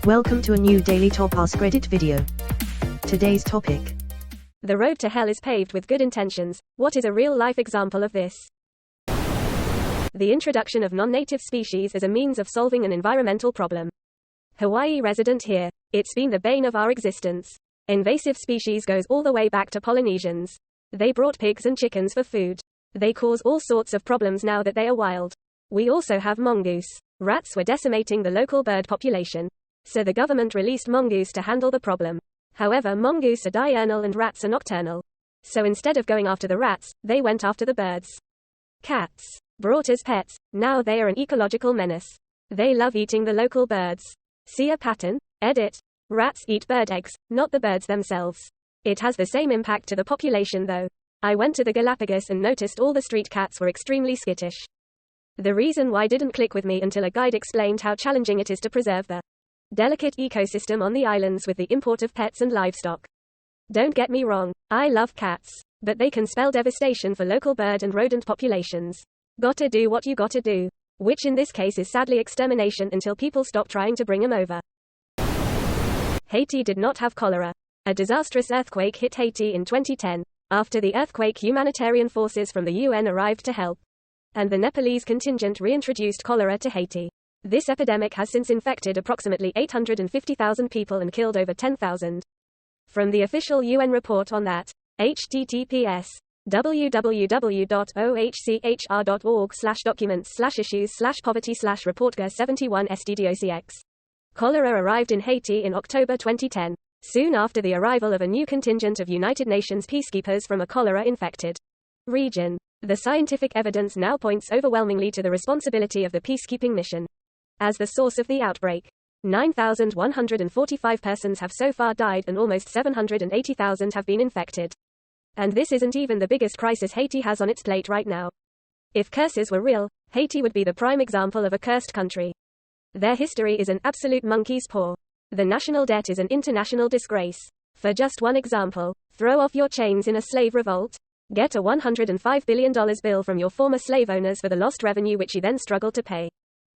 Welcome to a new Daily Top Askreddit video. Today's topic. The road to hell is paved with good intentions. What is a real-life example of this? The introduction of non-native species as a means of solving an environmental problem. Hawaii resident here. It's been the bane of our existence. Invasive species goes all the way back to Polynesians. They brought pigs and chickens for food. They cause all sorts of problems now that they are wild. We also have mongoose. Rats were decimating the local bird population. So the government released mongoose to handle the problem. However, mongoose are diurnal and rats are nocturnal. So instead of going after the rats, they went after the birds. Cats. Brought as pets, now they are an ecological menace. They love eating the local birds. See a pattern? Edit. Rats eat bird eggs, not the birds themselves. It has the same impact to the population though. I went to the Galapagos and noticed all the street cats were extremely skittish. The reason why didn't click with me until a guide explained how challenging it is to preserve the delicate ecosystem on the islands with the import of pets and livestock. Don't get me wrong, I love cats, but they can spell devastation for local bird and rodent populations. Gotta do what you gotta do. Which in this case is sadly extermination until people stop trying to bring them over. Haiti did not have cholera. A disastrous earthquake hit Haiti in 2010. After the earthquake, humanitarian forces from the UN arrived to help. And the Nepalese contingent reintroduced cholera to Haiti. This epidemic has since infected approximately 850,000 people and killed over 10,000. From the official UN report on that, https www.ohchr.org/documents/issues/poverty/reportger71sddocx. Cholera arrived in Haiti in October 2010, soon after the arrival of a new contingent of United Nations peacekeepers from a cholera-infected region. The scientific evidence now points overwhelmingly to the responsibility of the peacekeeping mission as the source of the outbreak. 9,145 persons have so far died and almost 780,000 have been infected. And this isn't even the biggest crisis Haiti has on its plate right now. If curses were real, Haiti would be the prime example of a cursed country. Their history is an absolute monkey's paw. The national debt is an international disgrace. For just one example, throw off your chains in a slave revolt. Get a $105 billion bill from your former slave owners for the lost revenue which you then struggle to pay.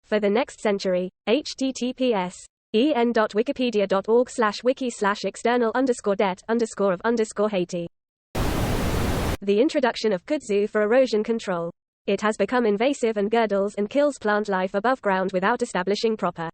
For the next century, https en.wikipedia.org/wiki/external_debt_of_Haiti. The introduction of kudzu for erosion control. It has become invasive and girdles and kills plant life above ground without establishing proper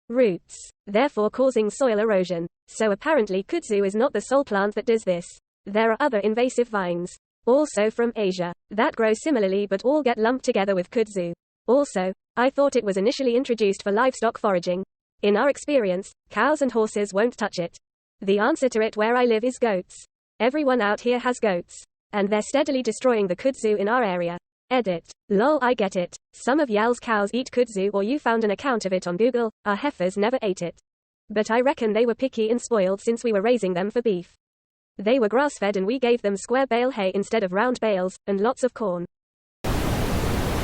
roots, therefore causing soil erosion. So apparently kudzu is not the sole plant that does this. There are other invasive vines, also from Asia, that grow similarly but all get lumped together with kudzu. Also, I thought it was initially introduced for livestock foraging. In our experience, cows and horses won't touch it. The answer to it where I live is goats. Everyone out here has goats. And they're steadily destroying the kudzu in our area. Edit. Lol, I get it. Some of y'all's cows eat kudzu or you found an account of it on Google. Our heifers never ate it. But I reckon they were picky and spoiled since we were raising them for beef. They were grass-fed and we gave them square bale hay instead of round bales, and lots of corn.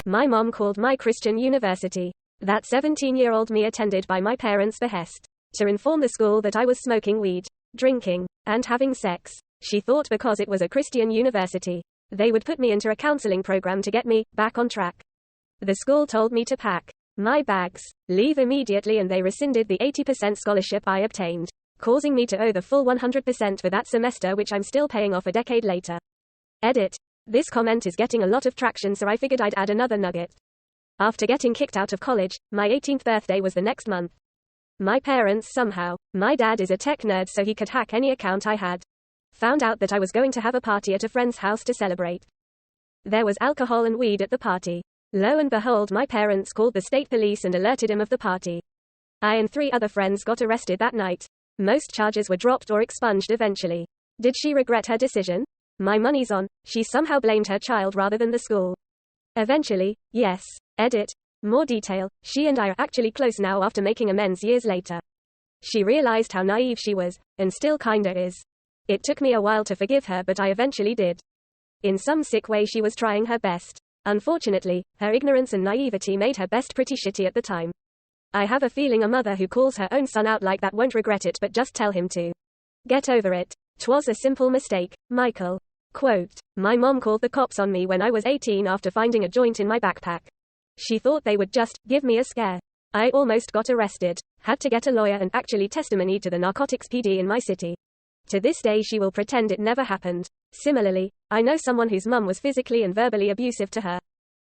My mom called my Christian university, that 17-year-old me attended by my parents' behest, to inform the school that I was smoking weed, drinking, and having sex. She thought because it was a Christian university, they would put me into a counseling program to get me back on track. The school told me to pack my bags, leave immediately, and they rescinded the 80% scholarship I obtained, causing me to owe the full 100% for that semester, which I'm still paying off a decade later. Edit. This comment is getting a lot of traction, so I figured I'd add another nugget. After getting kicked out of college, my 18th birthday was the next month. My parents somehow, my dad is a tech nerd so he could hack any account I had, found out that I was going to have a party at a friend's house to celebrate. There was alcohol and weed at the party. Lo and behold, my parents called the state police and alerted him of the party. I and 3 other friends got arrested that night. Most charges were dropped or expunged eventually. Did she regret her decision? My money's on, she somehow blamed her child rather than the school. Eventually, yes. Edit. More detail, she and I are actually close now after making amends years later. She realized how naive she was, and still kinda is. It took me a while to forgive her, but I eventually did. In some sick way she was trying her best. Unfortunately, her ignorance and naivety made her best pretty shitty at the time. I have a feeling a mother who calls her own son out like that won't regret it, but just tell him to get over it. 'Twas a simple mistake, Michael. Quote, my mom called the cops on me when I was 18 after finding a joint in my backpack. She thought they would just give me a scare. I almost got arrested. Had to get a lawyer and actually testimony to the narcotics PD in my city. To this day she will pretend it never happened. Similarly, I know someone whose mum was physically and verbally abusive to her.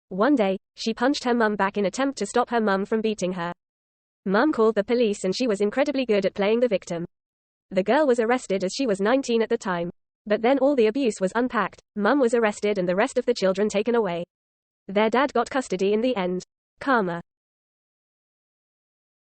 One day, she punched her mum back in attempt to stop her mum from beating her. Mum called the police and she was incredibly good at playing the victim. The girl was arrested as she was 19 at the time. But then all the abuse was unpacked, mum was arrested and the rest of the children taken away. Their dad got custody in the end. Karma.